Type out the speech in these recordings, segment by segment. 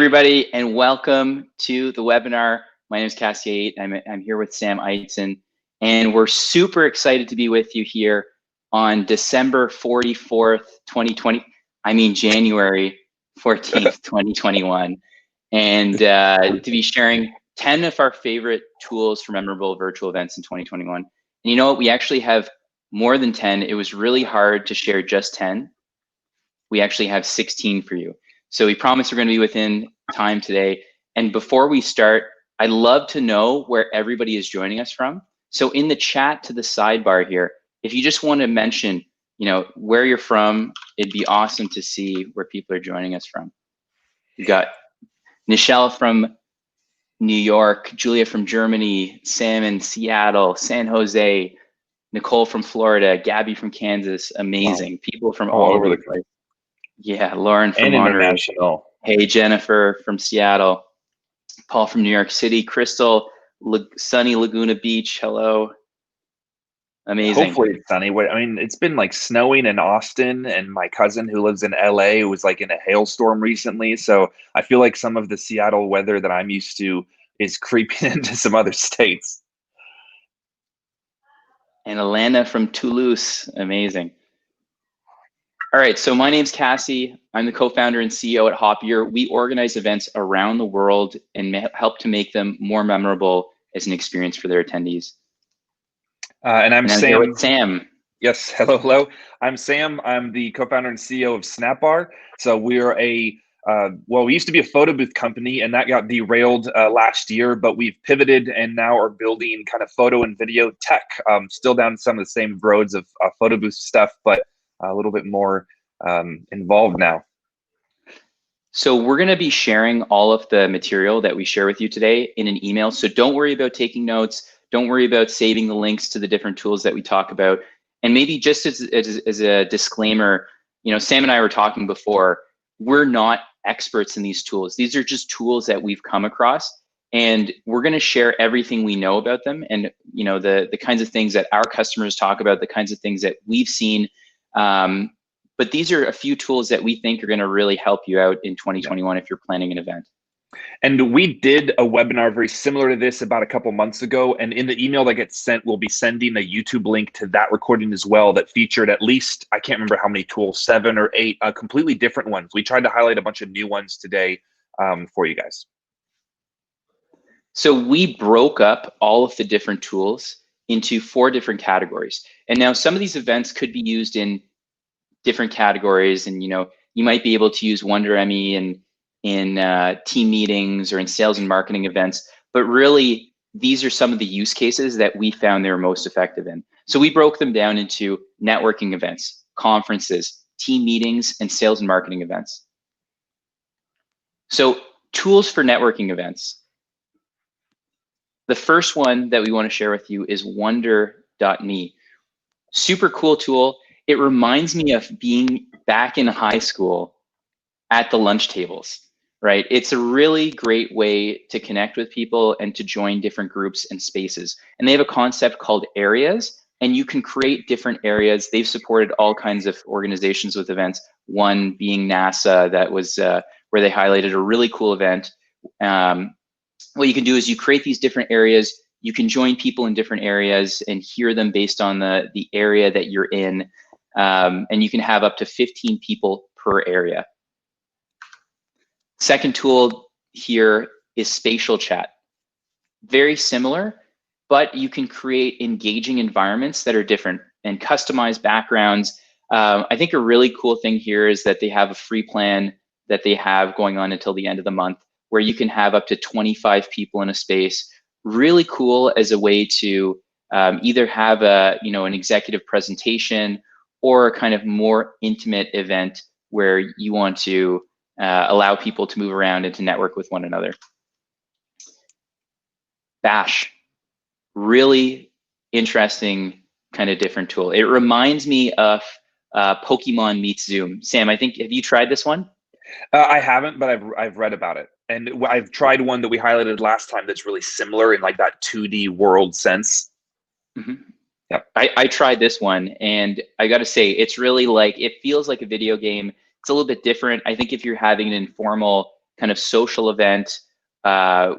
Everybody, and welcome to the webinar. My name is Cassy Aite. I'm here with Sam Eitzen, and we're super excited to be with you here on December 44th, 2020. I mean January 14th, 2021, and to be sharing 10 of our favorite tools for memorable virtual events in 2021. And you know what? We actually have more than 10. It was really hard to share just 10. We actually have 16 for you. So we promise we're going to be within time today. And before we start, I'd love to know where everybody is joining us from. So in the chat to the sidebar here, if you just want to mention, where you're from, it'd be awesome to see where people are joining us from. We've got Nichelle from New York, Julia from Germany, Sam in Seattle, San Jose, Nicole from Florida, Gabby from Kansas. Amazing. Wow. People from all over the place. Yeah, Lauren from Monterey. International. Hey, Jennifer from Seattle. Paul from New York City. Crystal, sunny Laguna Beach. Hello. Amazing. Hopefully it's sunny. I mean, it's been like snowing in Austin, and my cousin who lives in LA was like in a hailstorm recently. So I feel like some of the Seattle weather that I'm used to is creeping into some other states. And Alana from Toulouse. Amazing. All right, so my name's Cassy. I'm the co-founder and CEO at Hoppier. We organize events around the world and help to make them more memorable as an experience for their attendees. And I'm Sam. Here with Sam. Yes, hello. I'm Sam. I'm the co-founder and CEO of Snapbar. So we're we used to be a photo booth company, and that got derailed last year, but we've pivoted and now are building kind of photo and video tech, still down some of the same roads of photo booth stuff, but a little bit more involved now. So we're going to be sharing all of the material that we share with you today in an email. So don't worry about taking notes. Don't worry about saving the links to the different tools that we talk about. And maybe just as a disclaimer, Sam and I were talking before, we're not experts in these tools. These are just tools that we've come across, and we're going to share everything we know about them, and the kinds of things that our customers talk about, the kinds of things that we've seen. But these are a few tools that we think are going to really help you out in 2021 if you're planning an event. And we did a webinar very similar to this about a couple months ago. And in the email that gets sent, we'll be sending a YouTube link to that recording as well that featured at least, I can't remember how many tools, 7 or 8, completely different ones. We tried to highlight a bunch of new ones today for you guys. So we broke up all of the different tools into 4 different categories. And now some of these events could be used in different categories, and you might be able to use WonderMe in team meetings or in sales and marketing events, but really these are some of the use cases that we found they were most effective in. So we broke them down into networking events, conferences, team meetings, and sales and marketing events. So tools for networking events. The first one that we want to share with you is wonder.me. Super cool tool. It reminds me of being back in high school at the lunch tables, right? It's a really great way to connect with people and to join different groups and spaces. And they have a concept called areas, and you can create different areas. They've supported all kinds of organizations with events, one being NASA, that was where they highlighted a really cool event. What you can do is you create these different areas. You can join people in different areas and hear them based on the area that you're in. And you can have up to 15 people per area. Second tool here is spatial chat. Very similar, but you can create engaging environments that are different and customize backgrounds. I think a really cool thing here is that they have a free plan that they have going on until the end of the month, where you can have up to 25 people in a space. Really cool as a way to either have an executive presentation or a kind of more intimate event where you want to allow people to move around and to network with one another. Bash, really interesting kind of different tool. It reminds me of Pokemon meets Zoom. Sam, have you tried this one? I haven't, but I've read about it. And I've tried one that we highlighted last time that's really similar in like that 2D world sense. Mm-hmm. Yep. I tried this one, and I got to say, it's really it feels like a video game. It's a little bit different. I think if you're having an informal kind of social event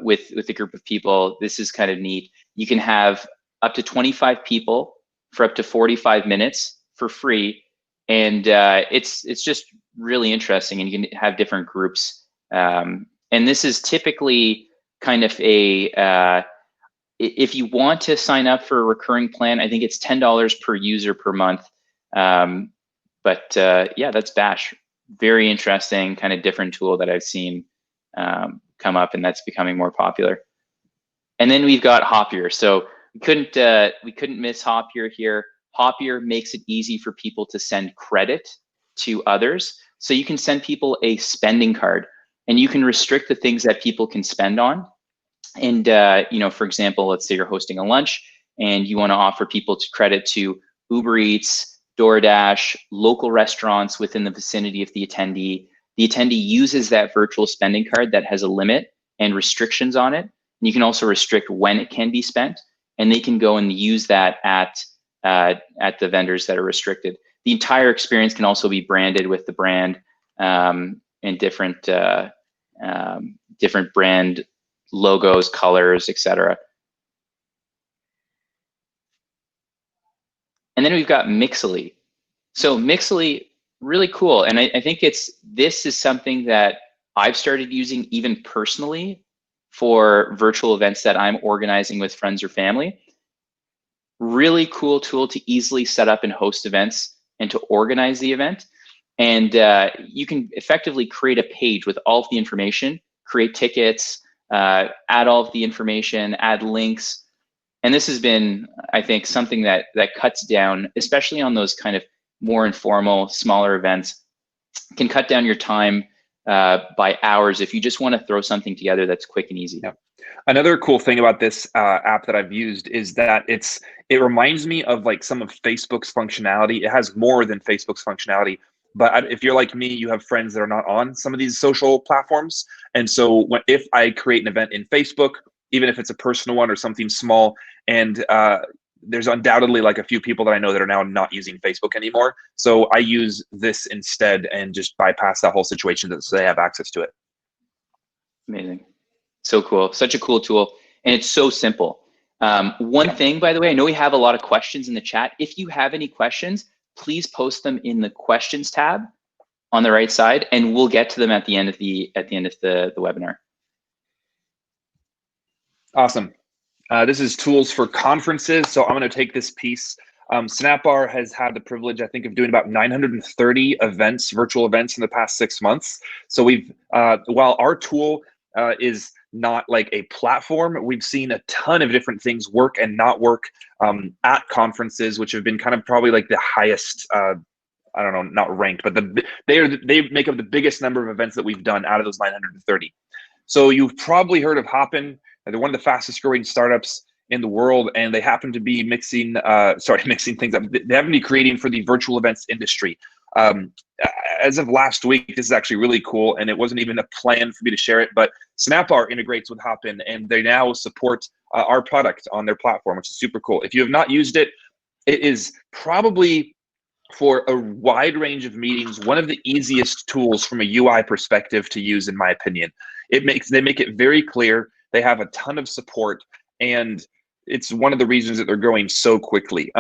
with a group of people. This is kind of neat. You can have up to 25 people for up to 45 minutes for free, and it's just really interesting. And you can have different groups. And this is typically kind of a if you want to sign up for a recurring plan, I think it's $10 per user per month. But yeah, that's Bash. Very interesting, kind of different tool that I've seen come up, and that's becoming more popular. And then we've got Hoppier. So we couldn't miss Hoppier here. Hoppier makes it easy for people to send credit to others. So you can send people a spending card, and you can restrict the things that people can spend on. And you know, for example, let's say you're hosting a lunch and you want to offer people to credit to Uber Eats, DoorDash, local restaurants within the vicinity of the attendee. The attendee uses that virtual spending card that has a limit and restrictions on it. And you can also restrict when it can be spent, and they can go and use that at the vendors that are restricted. The entire experience can also be branded with the brand and different brand logos, colors, etc. And then we've got Mixly. So Mixly, really cool. And I think this is something that I've started using even personally for virtual events that I'm organizing with friends or family. Really cool tool to easily set up and host events and to organize the event. And you can effectively create a page with all of the information, create tickets, add all of the information, add links. And this has been, I think, something that cuts down, especially on those kind of more informal, smaller events, can cut down your time by hours if you just want to throw something together that's quick and easy. Yeah. Another cool thing about this app that I've used is that it reminds me of like some of Facebook's functionality. It has more than Facebook's functionality. But if you're like me, you have friends that are not on some of these social platforms. And so if I create an event in Facebook, even if it's a personal one or something small, and there's undoubtedly like a few people that I know that are now not using Facebook anymore. So I use this instead and just bypass that whole situation so they have access to it. Amazing. So cool. Such a cool tool. And it's so simple. One thing, by the way, I know we have a lot of questions in the chat. If you have any questions, please post them in the questions tab on the right side, and we'll get to them at the end of the webinar. Awesome. This is tools for conferences. So I'm going to take this piece. Snapbar has had the privilege, I think, of doing about 930 events, virtual events in the past 6 months. So we've, while our tool is not like a platform, we've seen a ton of different things work and not work at conferences, which have been kind of probably like the highest, I don't know, not ranked, but they make up the biggest number of events that we've done out of those 930. So you've probably heard of Hoppier. They're one of the fastest growing startups in the world, and they happen to be mixing things up. They happen to be creating for the virtual events industry. As of last week, this is actually really cool, and it wasn't even a plan for me to share it, but Snapbar integrates with Hoppier, and they now support our product on their platform, which is super cool. If you have not used it, it is probably, for a wide range of meetings, one of the easiest tools from a UI perspective to use, in my opinion. They make it very clear. They have a ton of support, and it's one of the reasons that they're growing so quickly.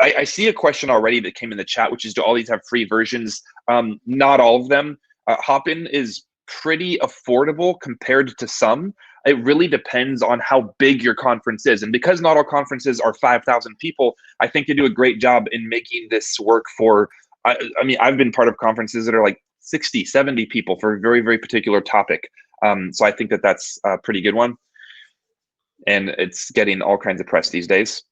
I see a question already that came in the chat, which is, do all these have free versions? Not all of them. Hoppier is pretty affordable compared to some. It really depends on how big your conference is. And because not all conferences are 5,000 people, I think they do a great job in making this work for, I mean, I've been part of conferences that are like 60, 70 people for a very, very particular topic. So I think that that's a pretty good one. And it's getting all kinds of press these days.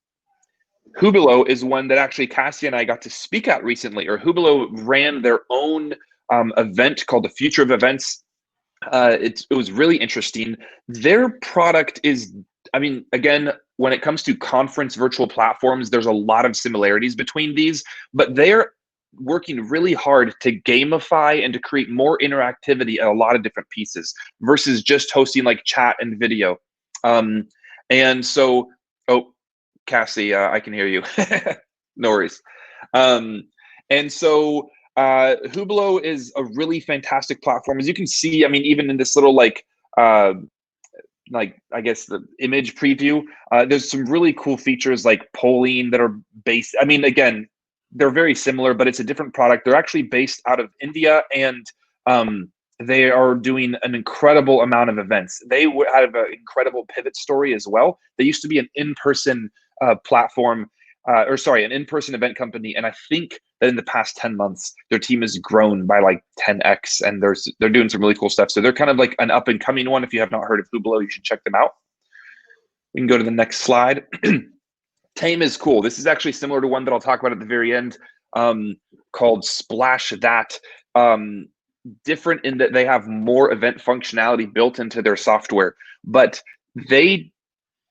Hoppier is one that actually Cassy and I got to speak at recently, or Hoppier ran their own event called the Future of Events. It was really interesting. Their product is, I mean, again, when it comes to conference virtual platforms, there's a lot of similarities between these, but they're working really hard to gamify and to create more interactivity at a lot of different pieces versus just hosting like chat and video. And so, oh, Cassy, I can hear you. No worries. And so Hublot is a really fantastic platform. As you can see, I mean, even in this little I guess the image preview, there's some really cool features like polling that are based. I mean, again, they're very similar, but it's a different product. They're actually based out of India, and they are doing an incredible amount of events. They have an incredible pivot story as well. They used to be an in-person platform, an in-person event company. And I think that in the past 10 months, their team has grown by like 10x, and they're doing some really cool stuff. So they're kind of like an up and coming one. If you have not heard of Hublot, you should check them out. We can go to the next slide. Tame is cool. This is actually similar to one that I'll talk about at the very end, called Splash That. Different in that they have more event functionality built into their software, but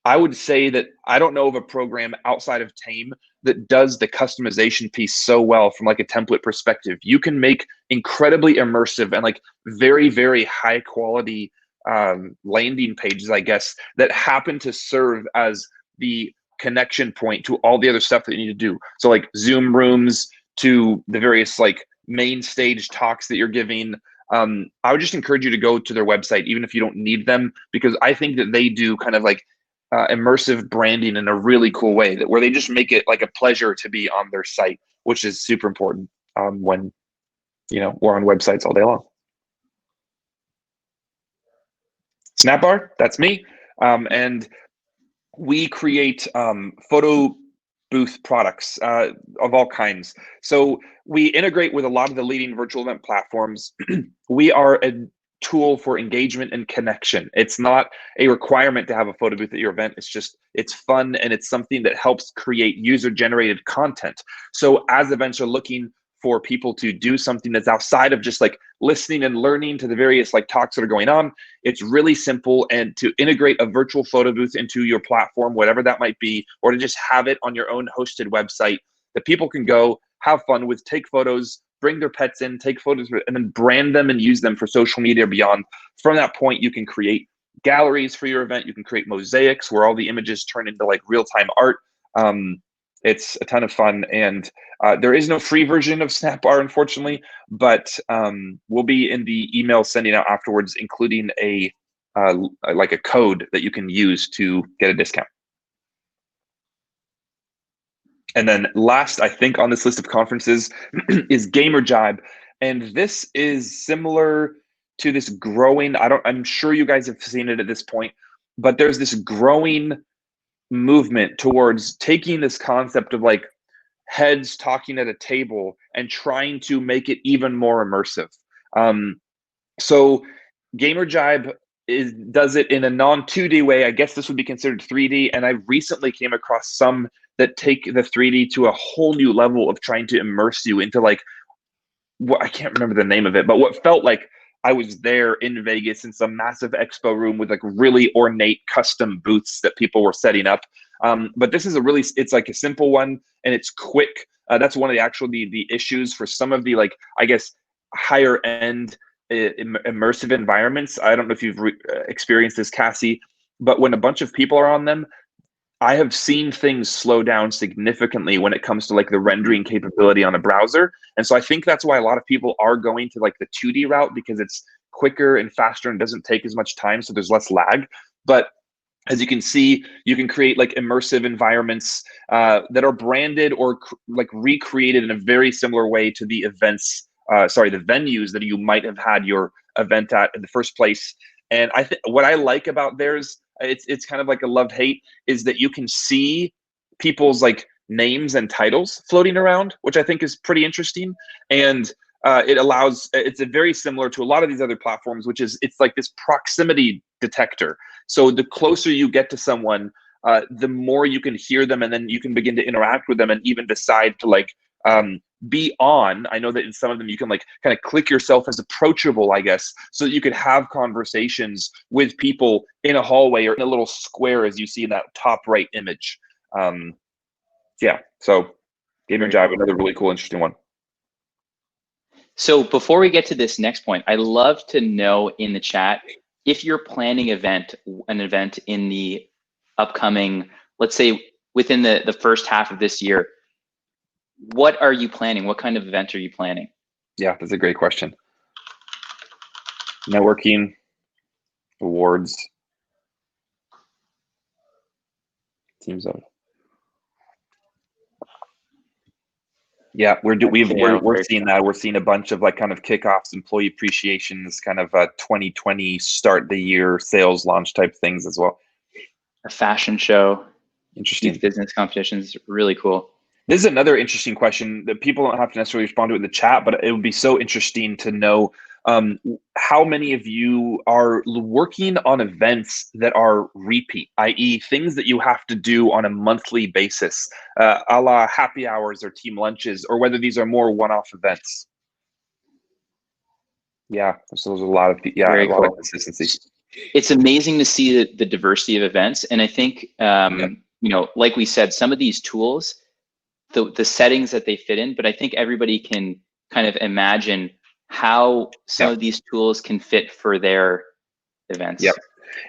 I would say that I don't know of a program outside of Tame that does the customization piece so well from like a template perspective. You can make incredibly immersive and like very, very high quality landing pages, I guess, that happen to serve as the connection point to all the other stuff that you need to do. So like Zoom rooms to the various like main stage talks that you're giving. I would just encourage you to go to their website, even if you don't need them, because I think that they do kind of like immersive branding in a really cool way, that where they just make it like a pleasure to be on their site, which is super important when we're on websites all day long. Snapbar, that's me, and we create photo booth products of all kinds. So we integrate with a lot of the leading virtual event platforms. We are a tool for engagement and connection. It's not a requirement to have a photo booth at your event. It's fun, and it's something that helps create user-generated content. So as events are looking for people to do something that's outside of just like listening and learning to the various like talks that are going on, it's really simple. And to integrate a virtual photo booth into your platform, whatever that might be, or to just have it on your own hosted website that people can go have fun with, take photos, bring their pets in, take photos, and then brand them and use them for social media or beyond. From that point, you can create galleries for your event. You can create mosaics where all the images turn into like real-time art. It's a ton of fun, and there is no free version of Snapbar, unfortunately, but we'll be in the email sending out afterwards, including a code that you can use to get a discount. And then last, I think, on this list of conferences is GamerJibe, and this is similar to this growing. I'm sure you guys have seen it at this point, but there's this growing movement towards taking this concept of like heads talking at a table and trying to make it even more immersive. So GamerJibe does it in a non-2D way. I guess this would be considered 3D, and I recently came across some that take the 3D to a whole new level of trying to immerse you into like what, I can't remember the name of it, but what felt like I was there in Vegas in some massive expo room with like really ornate custom booths that people were setting up. But this is it's like a simple one, and it's quick. That's one of the issues for some of the like, I guess, higher end immersive environments. I don't know if you've experienced this, Cassy, but when a bunch of people are on them, I have seen things slow down significantly when it comes to like the rendering capability on a browser. And so I think that's why a lot of people are going to like the 2D route, because it's quicker and faster and doesn't take as much time, so there's less lag. But as you can see, you can create like immersive environments that are branded or like recreated in a very similar way to the the venues that you might have had your event at in the first place. And I think what I like about theirs, it's kind of like a love-hate, is that you can see people's like names and titles floating around, which I think is pretty interesting. And it's very similar to a lot of these other platforms, which is it's like this proximity detector. So the closer you get to someone, the more you can hear them, and then you can begin to interact with them and even decide to like be on. I know that in some of them you can like kind of click yourself as approachable, I guess, so that you could have conversations with people in a hallway or in a little square, as you see in that top right image. Yeah, so GamerJibe, another really cool, interesting one. So before we get to this next point, I'd love to know in the chat if you're planning an event in the upcoming, let's say within the first half of this year. What are you planning? What kind of event are you planning? Yeah, that's a great question. Networking, awards, teams of. Yeah, we're seeing that. We're seeing a bunch of like kind of kickoffs, employee appreciations, kind of 2020 start the year sales launch type things as well. A fashion show. Interesting. Youth business competitions, really cool. This is another interesting question that people don't have to necessarily respond to in the chat, but it would be so interesting to know how many of you are working on events that are repeat, i.e. things that you have to do on a monthly basis, a la happy hours or team lunches, or whether these are more one-off events. Yeah, so there's a lot of, Very lot cool. of consistency. It's amazing to see the diversity of events. And I think, you know, like we said, some of these tools, the settings that they fit in, but I think everybody can kind of imagine how some of these tools can fit for their events. Yep.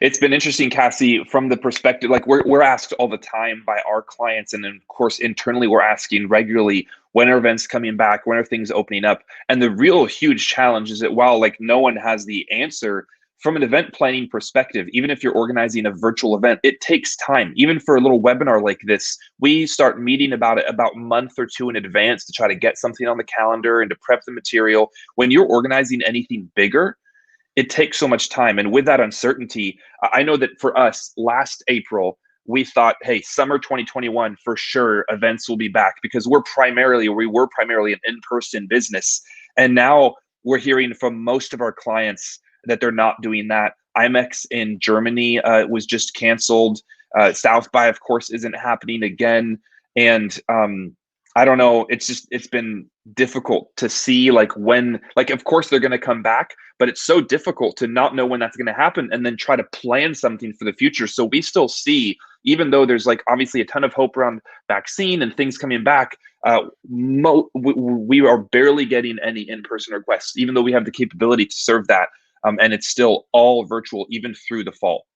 It's been interesting, Cassy, from the perspective, like we're asked all the time by our clients. And then of course, internally, we're asking regularly, when are events coming back? When are things opening up? And the real huge challenge is that while like no one has the answer, from an event planning perspective, even if you're organizing a virtual event, it takes time. Even for a little webinar like this, we start meeting about it about a month or two in advance to try to get something on the calendar and to prep the material. When you're organizing anything bigger, it takes so much time. And with that uncertainty, I know that for us last April, we thought, hey, summer 2021, for sure, events will be back because we were primarily an in-person business. And now we're hearing from most of our clients that they're not doing that. IMEX in Germany was just canceled. South by, of course, isn't happening again. And I don't know, it's been difficult to see like when, like, of course they're going to come back, but it's so difficult to not know when that's going to happen and then try to plan something for the future. So we still see, even though there's like obviously a ton of hope around vaccine and things coming back, we are barely getting any in-person requests, even though we have the capability to serve that. And it's still all virtual, even through the fall.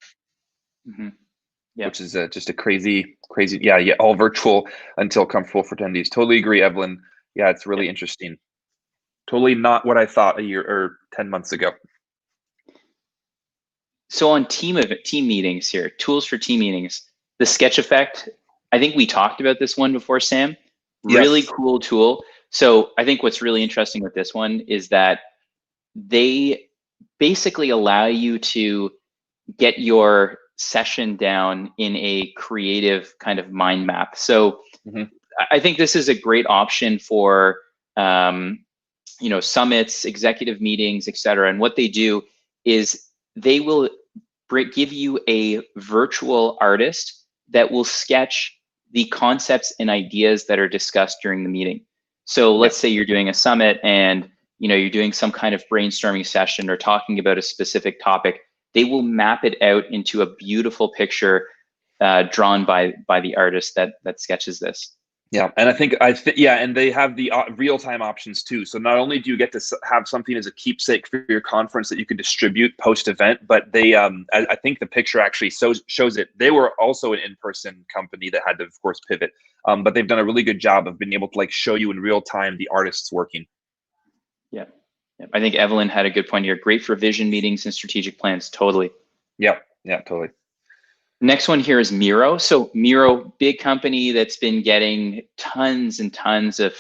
Mm-hmm. Which is just a crazy, all virtual until comfortable for attendees. Totally agree, Evelyn. Yeah, it's really interesting. Totally not what I thought a year or 10 months ago. So on team meetings here, tools for team meetings, the sketch effect, I think we talked about this one before, Sam. Really cool tool. So I think what's really interesting with this one is that they basically allow you to get your session down in a creative kind of mind map. So I think this is a great option for you know, summits, executive meetings, et cetera. And what they do is they will give you a virtual artist that will sketch the concepts and ideas that are discussed during the meeting. So let's say you're doing a summit and you know you're doing some kind of brainstorming session or talking about a specific topic. They will map it out into a beautiful picture drawn by the artist that sketches this. Yeah, and I think and they have the real-time options too. So not only do you get to have something as a keepsake for your conference that you can distribute post-event, but they, I think the picture actually shows it. They were also an in-person company that had to, of course, pivot, but they've done a really good job of being able to like show you in real time the artists working. Yeah, I think Evelyn had a good point here. Great for vision meetings and strategic plans. Totally. Yeah, totally. Next one here is Miro. So Miro, big company that's been getting tons and tons of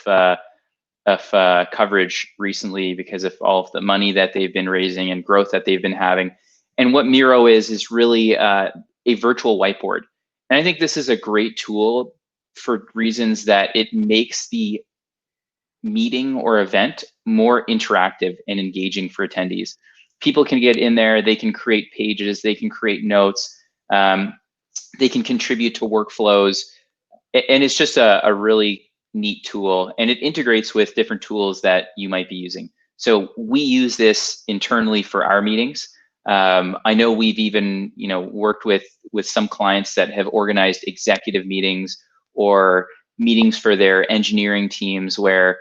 coverage recently because of all of the money that they've been raising and growth that they've been having. And what Miro is really a virtual whiteboard. And I think this is a great tool for reasons that it makes the meeting or event more interactive and engaging for attendees. People can get in there, they can create pages, they can create notes, they can contribute to workflows, and it's just a really neat tool, and it integrates with different tools that you might be using. So we use this internally for our meetings. I know we've even worked with some clients that have organized executive meetings or meetings for their engineering teams where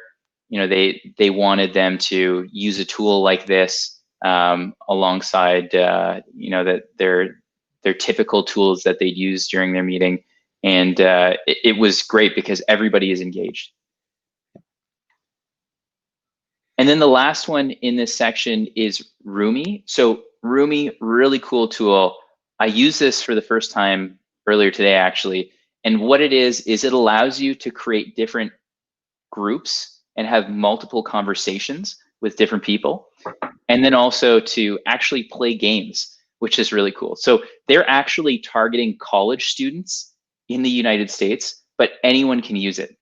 they wanted them to use a tool like this alongside that their typical tools that they'd use during their meeting. And it was great because everybody is engaged. And then the last one in this section is Roomy. So Roomy, really cool tool. I used this for the first time earlier today, actually. And what it is it allows you to create different groups and have multiple conversations with different people. And then also to actually play games, which is really cool. So they're actually targeting college students in the United States, but anyone can use it.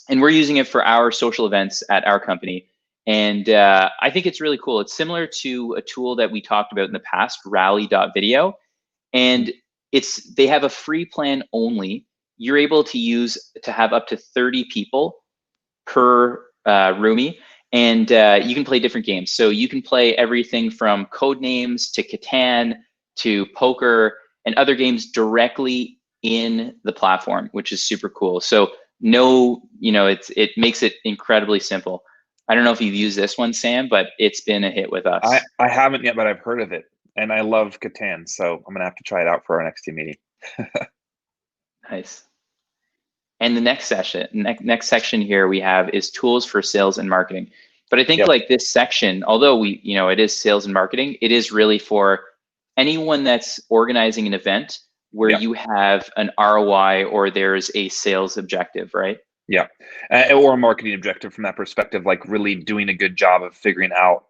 And we're using it for our social events at our company. And I think it's really cool. It's similar to a tool that we talked about in the past, Rally.video. And they have a free plan only. You're able to have up to 30 people per roomie, and you can play different games. So you can play everything from code names to Catan to poker and other games directly in the platform, which is super cool. So it makes it incredibly simple. I don't know if you've used this one, Sam, but it's been a hit with us. I haven't yet, but I've heard of it, and I love Catan, so I'm gonna have to try it out for our next team meeting. Nice. And the next section here we have is tools for sales and marketing. But I think like this section, although it is sales and marketing, it is really for anyone that's organizing an event where you have an ROI or there's a sales objective, right? Yeah, or a marketing objective from that perspective, like really doing a good job of figuring out,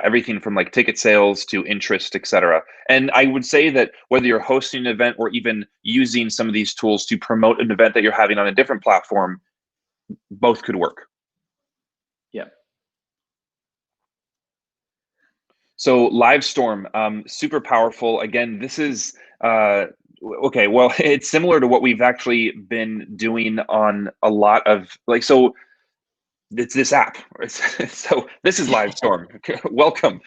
everything from like ticket sales to interest, etc. And I would say that whether you're hosting an event or even using some of these tools to promote an event that you're having on a different platform, both could work. Yeah. So Livestorm, super powerful. Again, this is okay. Well, it's similar to what we've actually been doing on a lot of it's this app. So this is Livestorm. Welcome.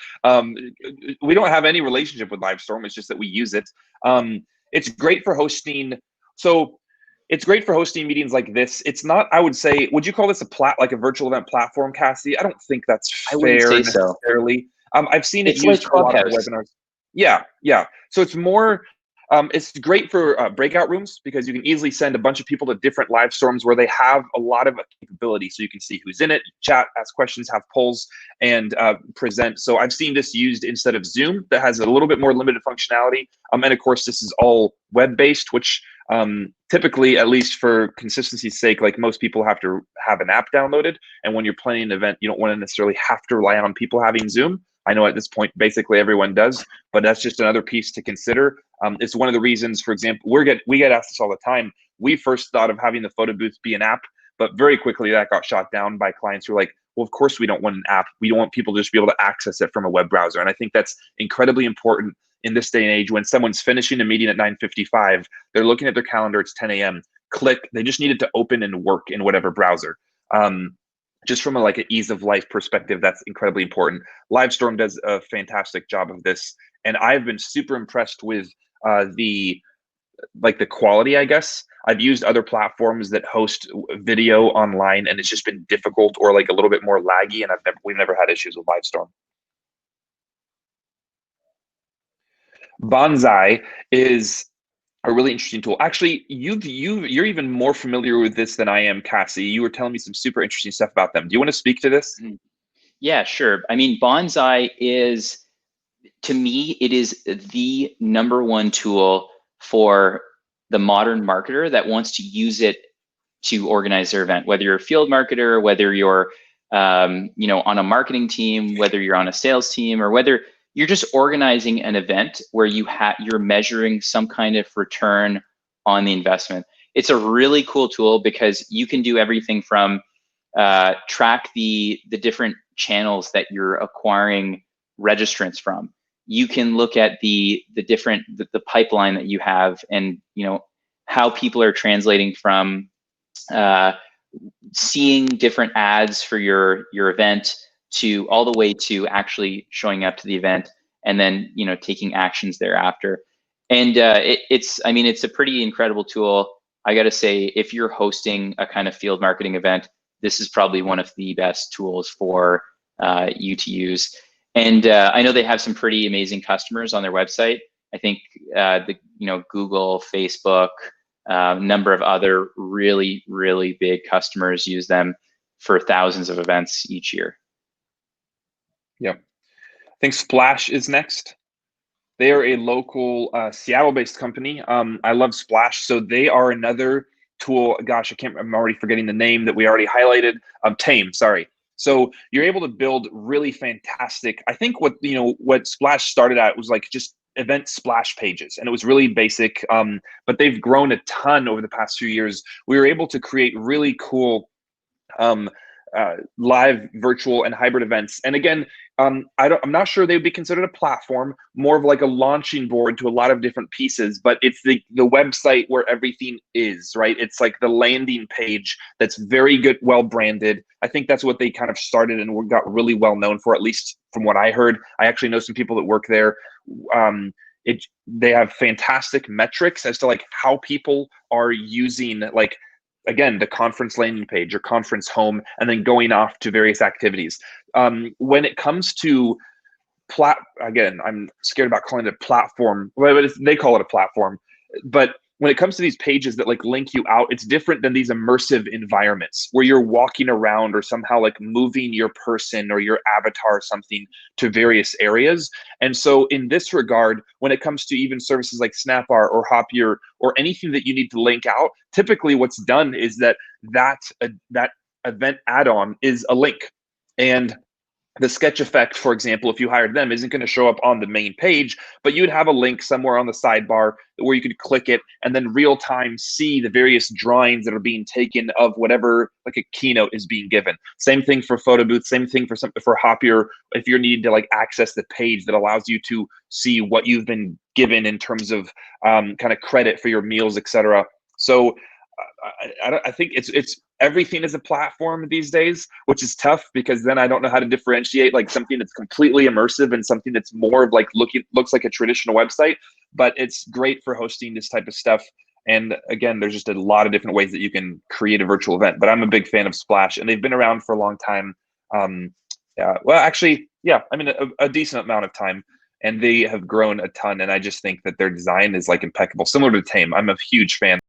We don't have any relationship with Livestorm. It's just that we use it. It's great for hosting. So it's great for hosting meetings like this. It's not, I would say, would you call this like a virtual event platform, Cassy? I don't think that's fair necessarily. I've seen it used for a lot of webinars. Yeah. So it's more, it's great for breakout rooms because you can easily send a bunch of people to different live storms where they have a lot of capability. So you can see who's in it, chat, ask questions, have polls, and present. So I've seen this used instead of Zoom that has a little bit more limited functionality. And of course, this is all web-based, which typically, at least for consistency's sake, like most people have to have an app downloaded. And when you're planning an event, you don't want to necessarily have to rely on people having Zoom. I know at this point, basically everyone does, but that's just another piece to consider. It's one of the reasons, for example, we get asked this all the time. We first thought of having the photo booth be an app, but very quickly that got shot down by clients who are like, well, of course we don't want an app. We don't want people to just be able to access it from a web browser. And I think that's incredibly important in this day and age when someone's finishing a meeting at 9:55, they're looking at their calendar, it's 10 a.m. Click, they just need it to open and work in whatever browser. Just from an ease of life perspective, that's incredibly important. Livestorm does a fantastic job of this. And I've been super impressed with the quality, I guess. I've used other platforms that host video online and it's just been difficult or a little bit more laggy, and we've never had issues with Livestorm. Bonsai is a really interesting tool. Actually, you're even more familiar with this than I am, Cassy. You were telling me some super interesting stuff about them. Do you want to speak to this? Yeah, sure. I mean, Bonsai is, to me, it is the #1 tool for the modern marketer that wants to use it to organize their event, whether you're a field marketer, whether you're on a marketing team, whether you're on a sales team, or whether you're just organizing an event where you're measuring some kind of return on the investment. It's a really cool tool because you can do everything from track the different channels that you're acquiring registrants from. You can look at the pipeline that you have, and how people are translating from seeing different ads for your event to all the way to actually showing up to the event and then taking actions thereafter. And it's a pretty incredible tool. I got to say, if you're hosting a kind of field marketing event, this is probably one of the best tools for you to use. And I know they have some pretty amazing customers on their website. I think Google, Facebook, a number of other really, really big customers use them. for thousands of events each year. Yep. I think Splash is next. They are a local Seattle-based company. I love Splash. So they are another tool. Gosh, I'm already forgetting the name that we already highlighted. Tame, sorry. So you're able to build really fantastic. I think what Splash started at was like just event splash pages, and it was really basic. But they've grown a ton over the past few years. We were able to create really cool live, virtual, and hybrid events. And again, I'm not sure they would be considered a platform, more of like a launching board to a lot of different pieces, but it's the website where everything is, right? It's like the landing page that's very good, well branded. I think that's what they kind of started and got really well known for, at least from what I heard. I actually know some people that work there. They have fantastic metrics as to like how people are using, like, again, the conference landing page or conference home, and then going off to various activities. When it comes to again, I'm scared about calling it a platform, but they call it a platform. But when it comes to these pages that like link you out, it's different than these immersive environments where you're walking around or somehow like moving your person or your avatar or something to various areas. And so in this regard, when it comes to even services like Snapbar or Hoppier or anything that you need to link out, typically what's done is that event add-on is a link. And the sketch effect, for example, if you hired them, isn't going to show up on the main page, but you'd have a link somewhere on the sidebar where you could click it and then real time see the various drawings that are being taken of whatever, like a keynote is being given. Same thing for photo booth, same thing for Hoppier. If you're needing to like access the page that allows you to see what you've been given in terms of kind of credit for your meals, etc. So I think it's everything is a platform these days, which is tough because then I don't know how to differentiate like something that's completely immersive and something that's more of like looks like a traditional website. But it's great for hosting this type of stuff. And again, there's just a lot of different ways that you can create a virtual event. But I'm a big fan of Splash, and they've been around for a long time. Well, actually, yeah, I mean a decent amount of time. And they have grown a ton. And I just think that their design is like impeccable, similar to Tame. I'm a huge fan.